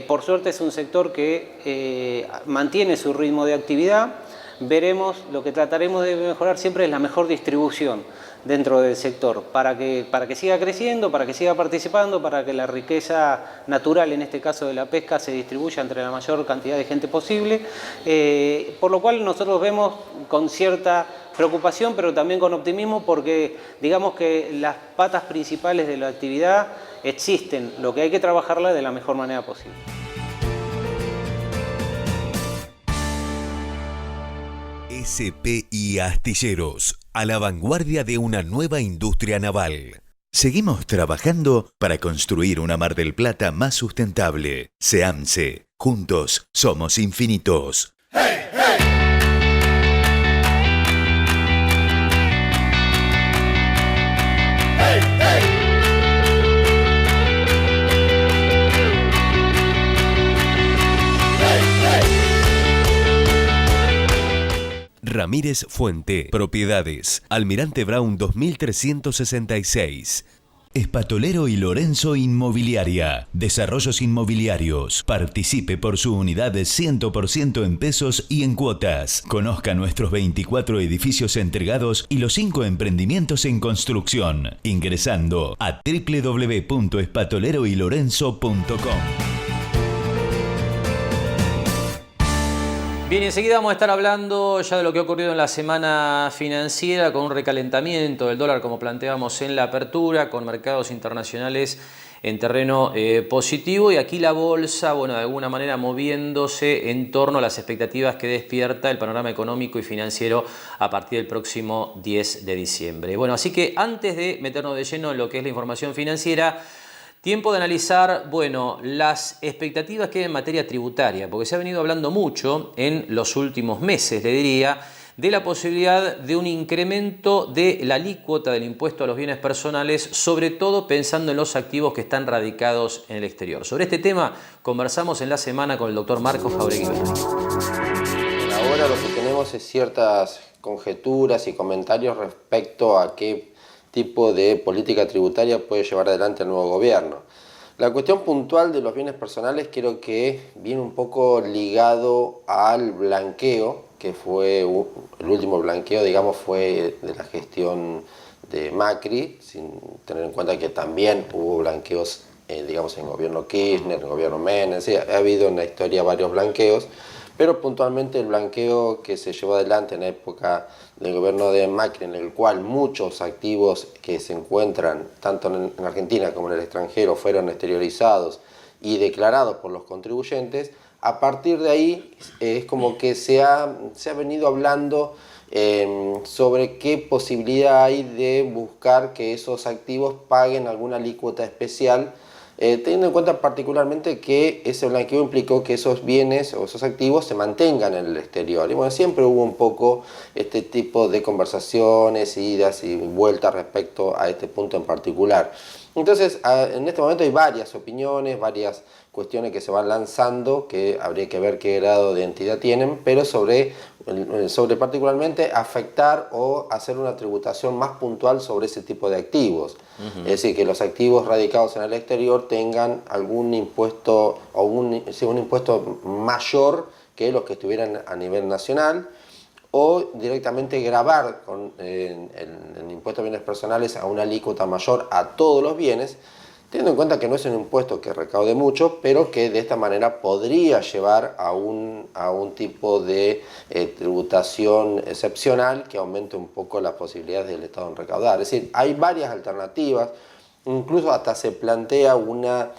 Por suerte es un sector que mantiene su ritmo de actividad. Veremos, lo que trataremos de mejorar siempre es la mejor distribución dentro del sector, para que siga creciendo, para que siga participando, para que la riqueza natural, en este caso de la pesca, se distribuya entre la mayor cantidad de gente posible, por lo cual nosotros vemos con cierta preocupación, pero también con optimismo, porque digamos que las patas principales de la actividad existen, lo que hay que trabajarla de la mejor manera posible. SPI Astilleros, a la vanguardia de una nueva industria naval. Seguimos trabajando para construir una Mar del Plata más sustentable. SEAMSE, juntos somos infinitos. ¡Hey, hey! Ramírez Fuente, Propiedades, Almirante Brown 2366. Espatolero y Lorenzo Inmobiliaria, Desarrollos Inmobiliarios. Participe por su unidad de 100% en pesos y en cuotas. Conozca nuestros 24 edificios entregados y los 5 emprendimientos en construcción, ingresando a www.espatoleroylorenzo.com. Bien, enseguida vamos a estar hablando ya de lo que ha ocurrido en la semana financiera, con un recalentamiento del dólar, como planteábamos en la apertura, con mercados internacionales en terreno positivo, y aquí la bolsa, bueno, de alguna manera moviéndose en torno a las expectativas que despierta el panorama económico y financiero a partir del próximo 10 de diciembre. Bueno, así que antes de meternos de lleno en lo que es la información financiera, tiempo de analizar, bueno, las expectativas que hay en materia tributaria, porque se ha venido hablando mucho en los últimos meses, le diría, de la posibilidad de un incremento de la alícuota del impuesto a los bienes personales, sobre todo pensando en los activos que están radicados en el exterior. Sobre este tema conversamos en la semana con el doctor Marcos Jauregui. Ahora lo que tenemos es ciertas conjeturas y comentarios respecto a qué tipo de política tributaria puede llevar adelante el nuevo gobierno. La cuestión puntual de los bienes personales creo que viene un poco ligado al blanqueo que fue el último blanqueo, digamos, fue de la gestión de Macri, sin tener en cuenta que también hubo blanqueos, digamos, en el gobierno Kirchner, en el gobierno Menem, sí, ha habido en la historia varios blanqueos, pero puntualmente el blanqueo que se llevó adelante en la época del gobierno de Macri, en el cual muchos activos que se encuentran tanto en Argentina como en el extranjero fueron exteriorizados y declarados por los contribuyentes, a partir de ahí es como que se ha venido hablando sobre qué posibilidad hay de buscar que esos activos paguen alguna alícuota especial, teniendo en cuenta particularmente que ese blanqueo implicó que esos bienes o esos activos se mantengan en el exterior. Y bueno, siempre hubo un poco este tipo de conversaciones, idas y vueltas respecto a este punto en particular. Entonces, en este momento hay varias opiniones, varias cuestiones que se van lanzando, que habría que ver qué grado de entidad tienen, pero sobre particularmente afectar o hacer una tributación más puntual sobre ese tipo de activos. Es decir, que los activos radicados en el exterior tengan algún impuesto o un impuesto mayor que los que estuvieran a nivel nacional, o directamente gravar con el impuesto a bienes personales a una alícuota mayor a todos los bienes, teniendo en cuenta que no es un impuesto que recaude mucho, pero que de esta manera podría llevar a un tipo de tributación excepcional que aumente un poco las posibilidades del Estado en recaudar. Es decir, hay varias alternativas, incluso hasta se plantea una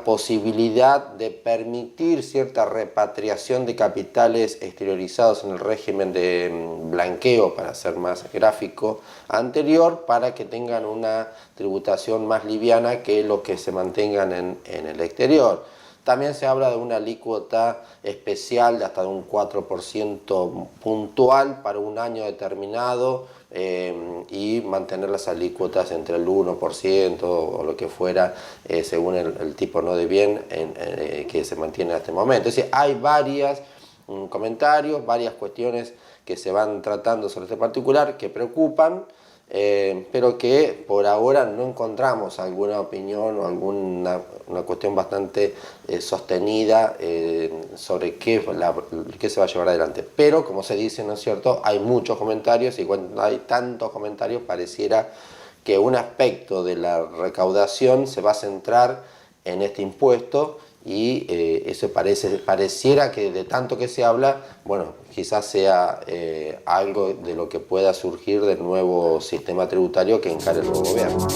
posibilidad de permitir cierta repatriación de capitales exteriorizados en el régimen de blanqueo, para ser más gráfico, anterior, para que tengan una tributación más liviana que los que se mantengan en el exterior. También se habla de una alícuota especial de hasta de un 4% puntual para un año determinado, y mantener las alícuotas entre el 1% o lo que fuera, según el tipo, ¿no?, de bien que se mantiene en este momento. Es decir, hay varios comentarios, varias cuestiones que se van tratando sobre este particular que preocupan, pero que por ahora no encontramos alguna opinión o alguna cuestión bastante sostenida sobre qué se va a llevar adelante. Pero, como se dice, ¿no es cierto?, hay muchos comentarios, y cuando hay tantos comentarios pareciera que un aspecto de la recaudación se va a centrar en este impuesto, y eso pareciera que de tanto que se habla, bueno, quizás sea algo de lo que pueda surgir del nuevo sistema tributario que encare el nuevo gobierno.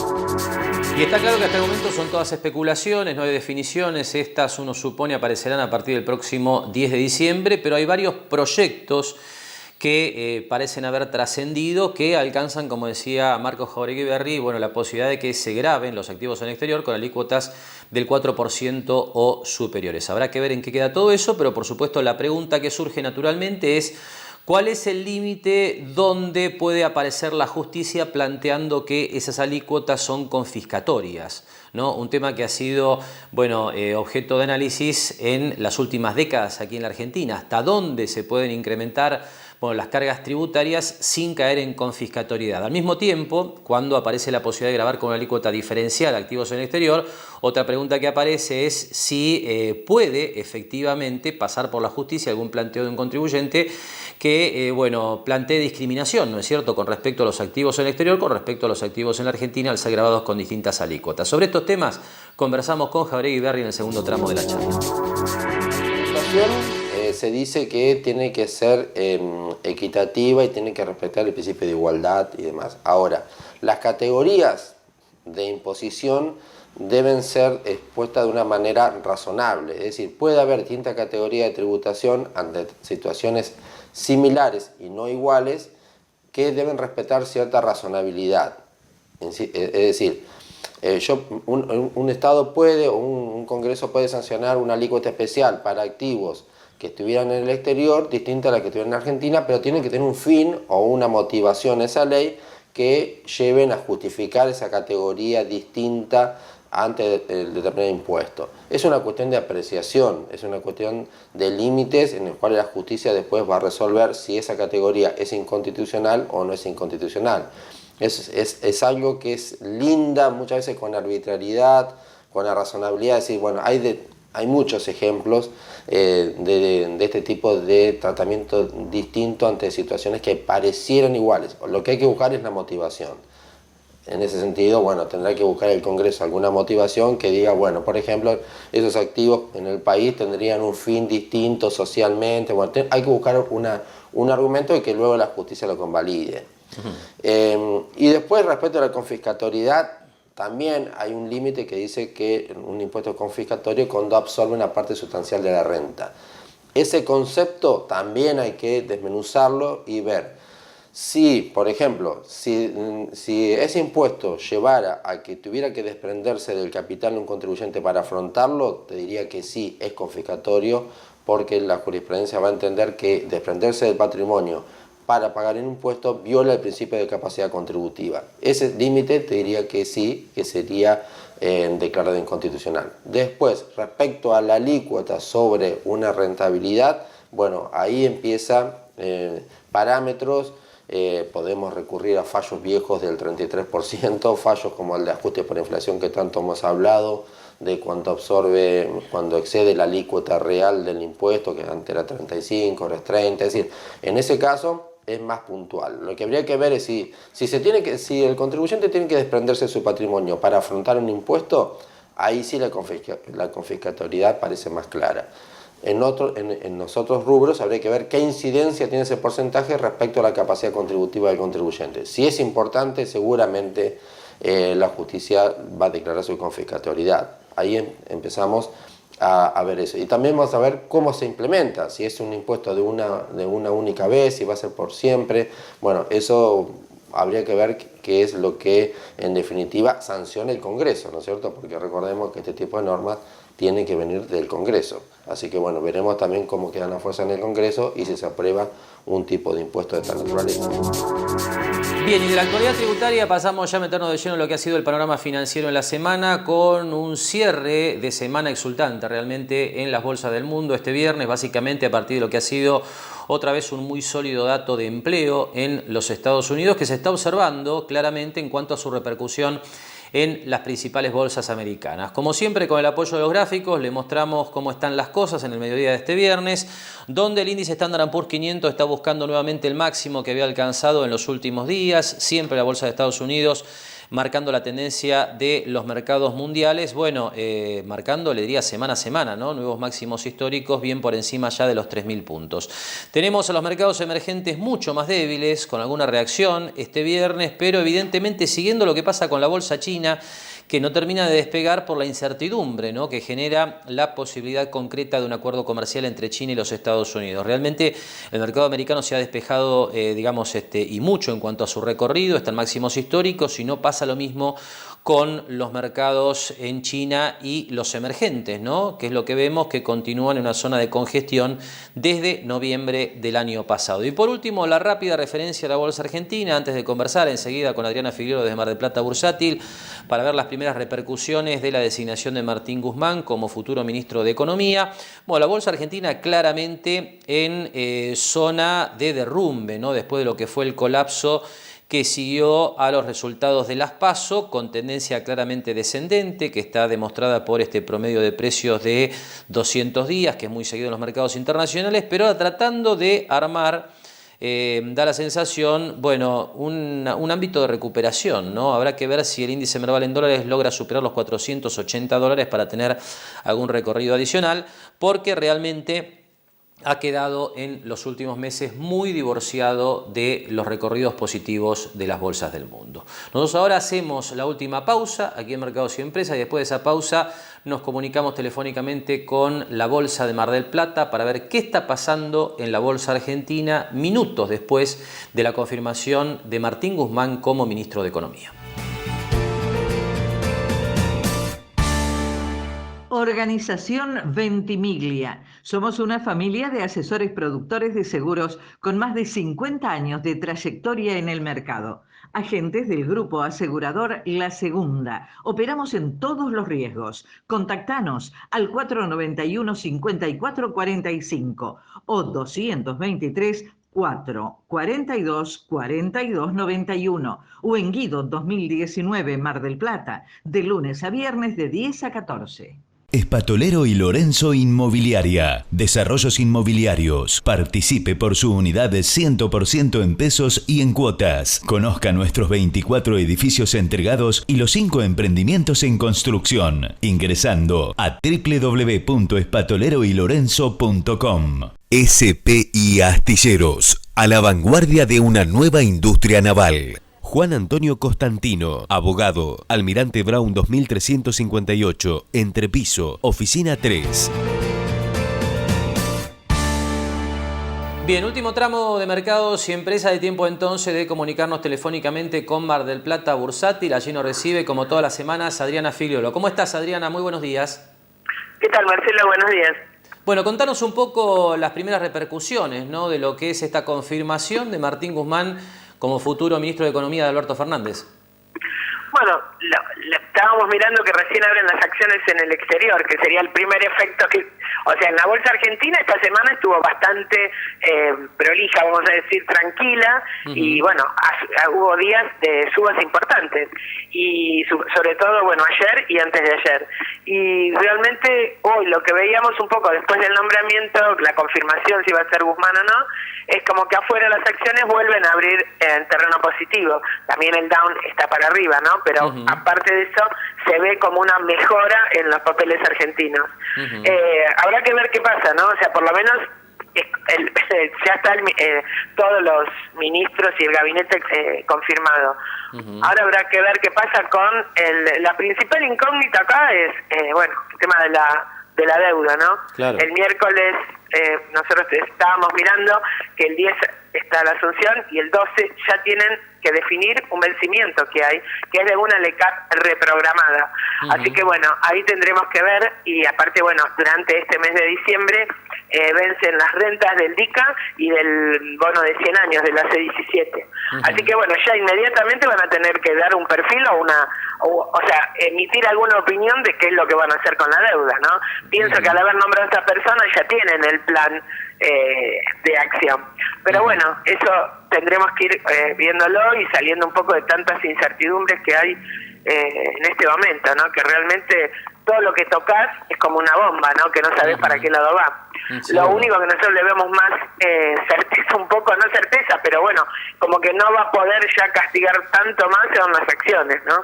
Y está claro que hasta el momento son todas especulaciones, no hay definiciones. Estas, uno supone, aparecerán a partir del próximo 10 de diciembre, pero hay varios proyectos que parecen haber trascendido, que alcanzan, como decía Marcos Jauregui Berri, bueno, la posibilidad de que se graben los activos en el exterior con alícuotas del 4% o superiores. Habrá que ver en qué queda todo eso, pero por supuesto la pregunta que surge naturalmente es: ¿cuál es el límite donde puede aparecer la justicia planteando que esas alícuotas son confiscatorias, ¿no? Un tema que ha sido, bueno, objeto de análisis en las últimas décadas aquí en la Argentina. ¿Hasta dónde se pueden incrementar, bueno, las cargas tributarias sin caer en confiscatoriedad? Al mismo tiempo, cuando aparece la posibilidad de gravar con una alícuota diferencial activos en el exterior, otra pregunta que aparece es si puede efectivamente pasar por la justicia algún planteo de un contribuyente que bueno, plantee discriminación, ¿no es cierto?, con respecto a los activos en el exterior, con respecto a los activos en la Argentina, al ser grabados con distintas alícuotas. Sobre estos temas conversamos con Jauregui Berri en el segundo tramo de la charla. Se dice que tiene que ser equitativa y tiene que respetar el principio de igualdad y demás. Ahora, las categorías de imposición deben ser expuestas de una manera razonable. Es decir, puede haber distintas categorías de tributación ante situaciones similares y no iguales que deben respetar cierta razonabilidad. Es decir, un Estado puede, o un Congreso puede sancionar una alícuota especial para activos que estuvieran en el exterior, distinta a la que estuvieran en Argentina, pero tiene que tener un fin o una motivación esa ley que lleven a justificar esa categoría distinta ante el determinado impuesto. Es una cuestión de apreciación, es una cuestión de límites en los cuales la justicia después va a resolver si esa categoría es inconstitucional o no es inconstitucional. Es algo que es linda muchas veces con arbitrariedad, con la razonabilidad, de decir, bueno, hay Hay muchos ejemplos de este tipo de tratamiento distinto ante situaciones que parecieran iguales. Lo que hay que buscar es la motivación. En ese sentido, bueno, tendrá que buscar el Congreso alguna motivación que diga, bueno, por ejemplo, esos activos en el país tendrían un fin distinto socialmente. Bueno, hay que buscar un argumento y que luego la justicia lo convalide. Y después, respecto a la confiscatoriedad, también hay un límite que dice que un impuesto confiscatorio cuando absorbe una parte sustancial de la renta. Ese concepto también hay que desmenuzarlo y ver si, por ejemplo, si ese impuesto llevara a que tuviera que desprenderse del capital de un contribuyente para afrontarlo, te diría que sí, es confiscatorio, porque la jurisprudencia va a entender que desprenderse del patrimonio para pagar un impuesto viola el principio de capacidad contributiva. Ese límite te diría que sí, que sería declarado inconstitucional. Después, respecto a la alícuota sobre una rentabilidad, bueno, ahí empieza parámetros, podemos recurrir a fallos viejos del 33%, fallos como el de ajuste por inflación que tanto hemos hablado, de cuánto absorbe, cuando excede la alícuota real del impuesto, que antes era 35, ahora es 30, es decir, en ese caso es más puntual. Lo que habría que ver es si el contribuyente tiene que desprenderse de su patrimonio para afrontar un impuesto, ahí sí la confiscatoriedad parece más clara. En los otros rubros habría que ver qué incidencia tiene ese porcentaje respecto a la capacidad contributiva del contribuyente. Si es importante, seguramente la justicia va a declarar su confiscatoriedad. Ahí empezamos a ver eso. Y también vamos a ver cómo se implementa, si es un impuesto de una única vez, si va a ser por siempre. Bueno, eso habría que ver qué es lo que en definitiva sanciona el Congreso, ¿no es cierto? Porque recordemos que este tipo de normas tienen que venir del Congreso. Así que bueno, veremos también cómo quedan las fuerzas en el Congreso y si se aprueba un tipo de impuesto de tal naturaleza. Bien, y de la actualidad tributaria pasamos ya a meternos de lleno en lo que ha sido el panorama financiero en la semana, con un cierre de semana exultante realmente en las bolsas del mundo este viernes, básicamente a partir de lo que ha sido otra vez un muy sólido dato de empleo en los Estados Unidos, que se está observando claramente en cuanto a su repercusión en las principales bolsas americanas. Como siempre, con el apoyo de los gráficos, le mostramos cómo están las cosas en el mediodía de este viernes, donde el índice Standard & Poor's 500 está buscando nuevamente el máximo que había alcanzado en los últimos días, siempre la bolsa de Estados Unidos marcando la tendencia de los mercados mundiales, bueno, marcando, le diría, semana a semana, ¿no? Nuevos máximos históricos, bien por encima ya de los 3.000 puntos. Tenemos a los mercados emergentes mucho más débiles, con alguna reacción este viernes, pero evidentemente siguiendo lo que pasa con la bolsa china, que no termina de despegar por la incertidumbre, ¿no?, que genera la posibilidad concreta de un acuerdo comercial entre China y los Estados Unidos. Realmente el mercado americano se ha despejado, y mucho en cuanto a su recorrido, están máximos históricos, y no pasa lo mismo con los mercados en China y los emergentes, ¿no?, que es lo que vemos que continúan en una zona de congestión desde noviembre del año pasado. Y por último, la rápida referencia a la bolsa argentina, antes de conversar enseguida con Adriana Figueroa desde Mar del Plata Bursátil, para ver las primeras repercusiones de la designación de Martín Guzmán como futuro ministro de Economía. Bueno, la bolsa argentina claramente en zona de derrumbe, ¿no?, después de lo que fue el colapso que siguió a los resultados de las PASO, con tendencia claramente descendente, que está demostrada por este promedio de precios de 200 días, que es muy seguido en los mercados internacionales, pero ahora tratando de armar, da la sensación, bueno, un ámbito de recuperación, ¿no? Habrá que ver si el índice Merval en dólares logra superar los $480 para tener algún recorrido adicional, porque realmente ha quedado en los últimos meses muy divorciado de los recorridos positivos de las bolsas del mundo. Nosotros ahora hacemos la última pausa aquí en Mercados y Empresas, y después de esa pausa nos comunicamos telefónicamente con la Bolsa de Mar del Plata para ver qué está pasando en la bolsa argentina minutos después de la confirmación de Martín Guzmán como ministro de Economía. Organización Ventimiglia. Somos una familia de asesores productores de seguros con más de 50 años de trayectoria en el mercado. Agentes del grupo asegurador La Segunda. Operamos en todos los riesgos. Contactanos al 491-5445 o 223 4 42 42 91 o en Guido 2019 Mar del Plata, de lunes a viernes de 10 a 14. Espatolero y Lorenzo Inmobiliaria. Desarrollos inmobiliarios. Participe por su unidad de 100% en pesos y en cuotas. Conozca nuestros 24 edificios entregados y los 5 emprendimientos en construcción. Ingresando a www.espatoleroylorenzo.com. SPI Astilleros. A la vanguardia de una nueva industria naval. Juan Antonio Constantino, abogado, Almirante Brown 2358, Entrepiso, Oficina 3. Bien, último tramo de mercados y empresas de tiempo entonces de comunicarnos telefónicamente con Mar del Plata Bursátil. Allí nos recibe, como todas las semanas, Adriana Figliolo. ¿Cómo estás, Adriana? Muy buenos días. ¿Qué tal, Marcelo? Buenos días. Bueno, contanos un poco las primeras repercusiones, ¿no?, de lo que es esta confirmación de Martín Guzmán como futuro ministro de Economía de Alberto Fernández. Bueno, estábamos mirando que recién abren las acciones en el exterior, que sería el primer efecto que... O sea, en la bolsa argentina esta semana estuvo bastante prolija, vamos a decir, tranquila, y bueno, hubo días de subas importantes, y sobre todo, bueno, ayer y antes de ayer. Y realmente hoy lo que veíamos un poco después del nombramiento, la confirmación si va a ser Guzmán o no, es como que afuera las acciones vuelven a abrir en terreno positivo. También el Dow está para arriba, ¿no? Pero aparte de eso, se ve como una mejora en los papeles argentinos. Habrá que ver qué pasa, ¿no? O sea, por lo menos ya están todos los ministros y el gabinete confirmado. Ahora habrá que ver qué pasa con la principal incógnita acá es, bueno, el tema de la deuda, ¿no? Claro. El miércoles nosotros estábamos mirando que el 10 está la Asunción y el 12 ya tienen que definir un vencimiento que hay, que es de una LECAP reprogramada. Así que bueno, ahí tendremos que ver, y aparte, bueno, durante este mes de diciembre vencen las rentas del DICA y del bono de 100 años, de la C17. Así que bueno, ya inmediatamente van a tener que dar un perfil o sea, emitir alguna opinión de qué es lo que van a hacer con la deuda, ¿no? Pienso que al haber nombrado a esta persona ya tienen el plan de acción. Pero bueno, eso tendremos que ir viéndolo y saliendo un poco de tantas incertidumbres que hay en este momento, ¿no? Que realmente todo lo que tocas es como una bomba, ¿no? Que no sabes para qué lado va. Lo único que nosotros le vemos más certeza, un poco, no certeza, pero bueno, como que no va a poder ya castigar tanto más son las acciones, ¿no?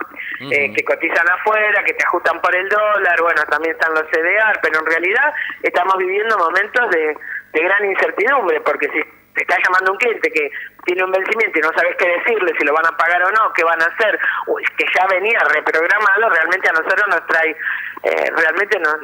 Que cotizan afuera, que te ajustan por el dólar, bueno, también están los CDR, pero en realidad estamos viviendo momentos de gran incertidumbre, porque si te está llamando un cliente que tiene un vencimiento y no sabes qué decirle, si lo van a pagar o no, qué van a hacer, que ya venía reprogramado, realmente a nosotros nos trae, realmente nos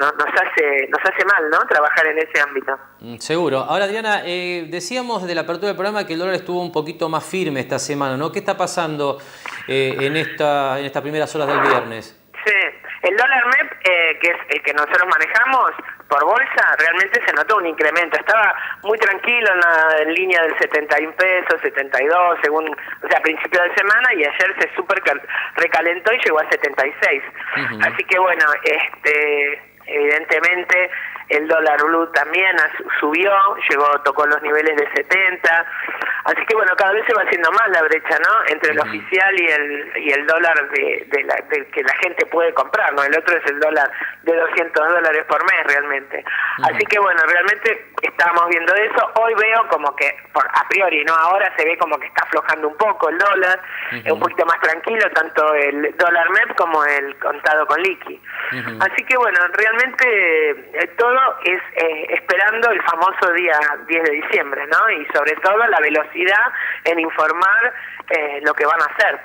hace mal, ¿no?, trabajar en ese ámbito. Seguro. Ahora, Adriana, decíamos desde la apertura del programa que el dólar estuvo un poquito más firme esta semana, ¿no? ¿Qué está pasando en estas primeras horas del viernes? Sí, el dólar MEP, que es el que nosotros manejamos por bolsa, realmente se notó un incremento. Estaba muy tranquilo en línea del 71 pesos, 72, según, o sea, a principio de semana, y ayer se súper recalentó y llegó a 76. Así que bueno, evidentemente el dólar blue también subió, tocó los niveles de 70, así que bueno, cada vez se va haciendo más la brecha, ¿no?, entre el oficial y el dólar de que la gente puede comprar, ¿no? El otro es el dólar de $200 por mes realmente. Así que bueno, realmente estábamos viendo eso. Hoy veo como que, a priori, ¿no?, ahora se ve como que está aflojando un poco el dólar, un poquito más tranquilo, tanto el dólar MEP como el contado con liqui. Así que bueno, realmente todo es esperando el famoso día 10 de diciembre, ¿no? Y sobre todo la velocidad en informar lo que van a hacer.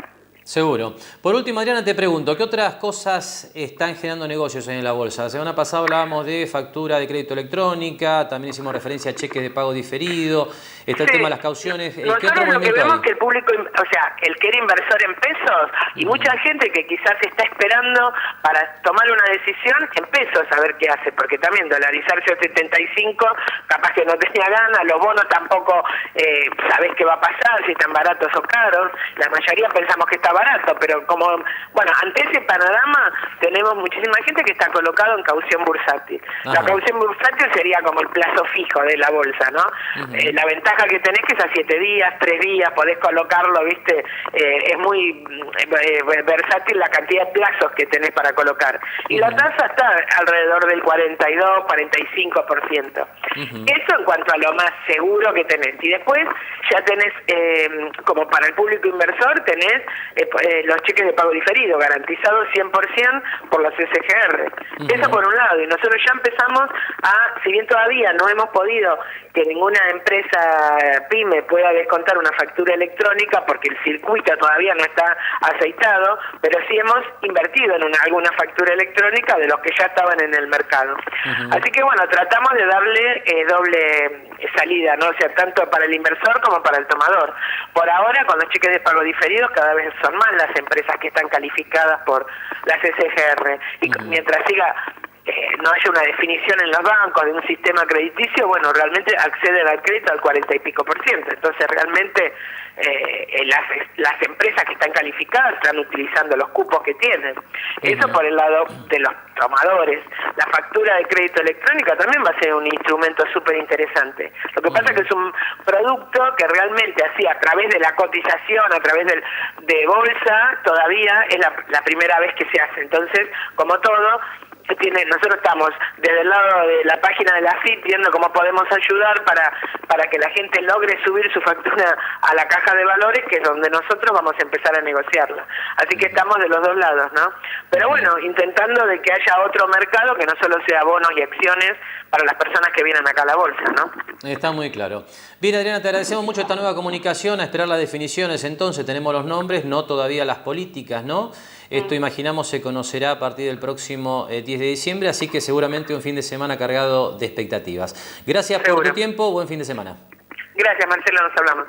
Seguro. Por último, Adriana, te pregunto, ¿qué otras cosas están generando negocios en la bolsa? La semana pasada hablábamos de factura de crédito electrónica, también hicimos referencia a cheques de pago diferido, está el tema de las cauciones. Nosotros lo que vemos es que el público, o sea, el que era inversor en pesos, y mucha gente que quizás está esperando para tomar una decisión en pesos, a ver qué hace, porque también dolarizarse a 75, capaz que no tenía ganas, los bonos tampoco sabés qué va a pasar, si están baratos o caros, la mayoría pensamos que está está barato, pero como, bueno, ante ese panorama tenemos muchísima gente que está colocado en caución bursátil. La caución bursátil sería como el plazo fijo de la bolsa, ¿no? La ventaja que tenés que es a 7 días, 3 días, podés colocarlo, ¿viste? Es muy versátil la cantidad de plazos que tenés para colocar. Y la tasa está alrededor del 42, 45%. Eso en cuanto a lo más seguro que tenés. Y después ya tenés, como para el público inversor, tenés los cheques de pago diferido, garantizados 100% por los SGR. Eso por un lado. Y nosotros ya empezamos si bien todavía no hemos podido que ninguna empresa pyme pueda descontar una factura electrónica porque el circuito todavía no está aceitado, pero sí hemos invertido en alguna factura electrónica de los que ya estaban en el mercado. Así que bueno, tratamos de darle doble salida, ¿no? O sea, tanto para el inversor como para el tomador. Por ahora, con los cheques de pago diferidos, cada vez son más las empresas que están calificadas por las SGR. Y mientras siga no haya una definición en los bancos de un sistema crediticio, bueno, realmente acceden al crédito al 40 y pico %. Entonces, realmente las empresas que están calificadas están utilizando los cupos que tienen. Eso por el lado de los tomadores. La factura de crédito electrónica también va a ser un instrumento súper interesante. Lo que pasa es que es un producto que realmente así, a través de la cotización, a través de bolsa, todavía es la primera vez que se hace. Entonces, como todo, nosotros estamos desde el lado de la página de la AFIP viendo cómo podemos ayudar para que la gente logre subir su factura a la caja de valores, que es donde nosotros vamos a empezar a negociarla. Así que estamos de los dos lados, ¿no? Pero bueno, intentando de que haya otro mercado que no solo sea bonos y acciones para las personas que vienen acá a la bolsa, ¿no? Está muy claro. Bien, Adriana, te agradecemos mucho esta nueva comunicación, a esperar las definiciones. Entonces, tenemos los nombres, no todavía las políticas, ¿no? Esto, imaginamos, se conocerá a partir del próximo 10 de diciembre, así que seguramente un fin de semana cargado de expectativas. Gracias por tu tiempo, buen fin de semana. Gracias, Marcelo, nos hablamos.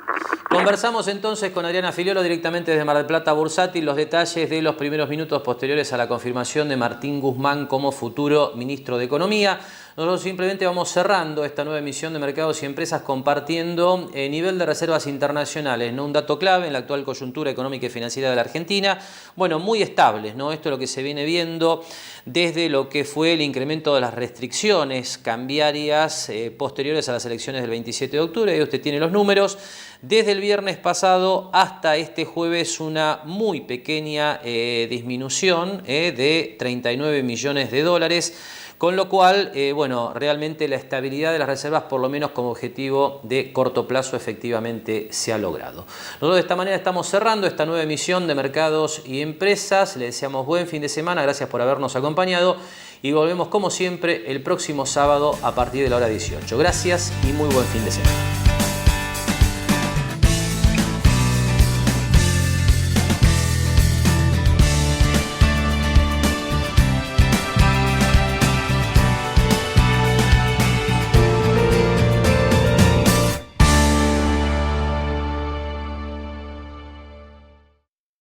Conversamos entonces con Adriana Filiolo directamente desde Mar del Plata Bursátil, los detalles de los primeros minutos posteriores a la confirmación de Martín Guzmán como futuro ministro de Economía. Nosotros simplemente vamos cerrando esta nueva emisión de Mercados y Empresas compartiendo el nivel de reservas internacionales, ¿no? Un dato clave en la actual coyuntura económica y financiera de la Argentina. Bueno, muy estables, ¿no? Esto es lo que se viene viendo desde lo que fue el incremento de las restricciones cambiarias posteriores a las elecciones del 27 de octubre. Ahí usted tiene los números. Desde el viernes pasado hasta este jueves una muy pequeña disminución de 39 millones de dólares. Con lo cual, bueno, realmente la estabilidad de las reservas, por lo menos como objetivo de corto plazo, efectivamente se ha logrado. Nosotros de esta manera estamos cerrando esta nueva emisión de Mercados y Empresas. Le deseamos buen fin de semana, gracias por habernos acompañado y volvemos como siempre el próximo sábado a partir de la hora 18. Gracias y muy buen fin de semana.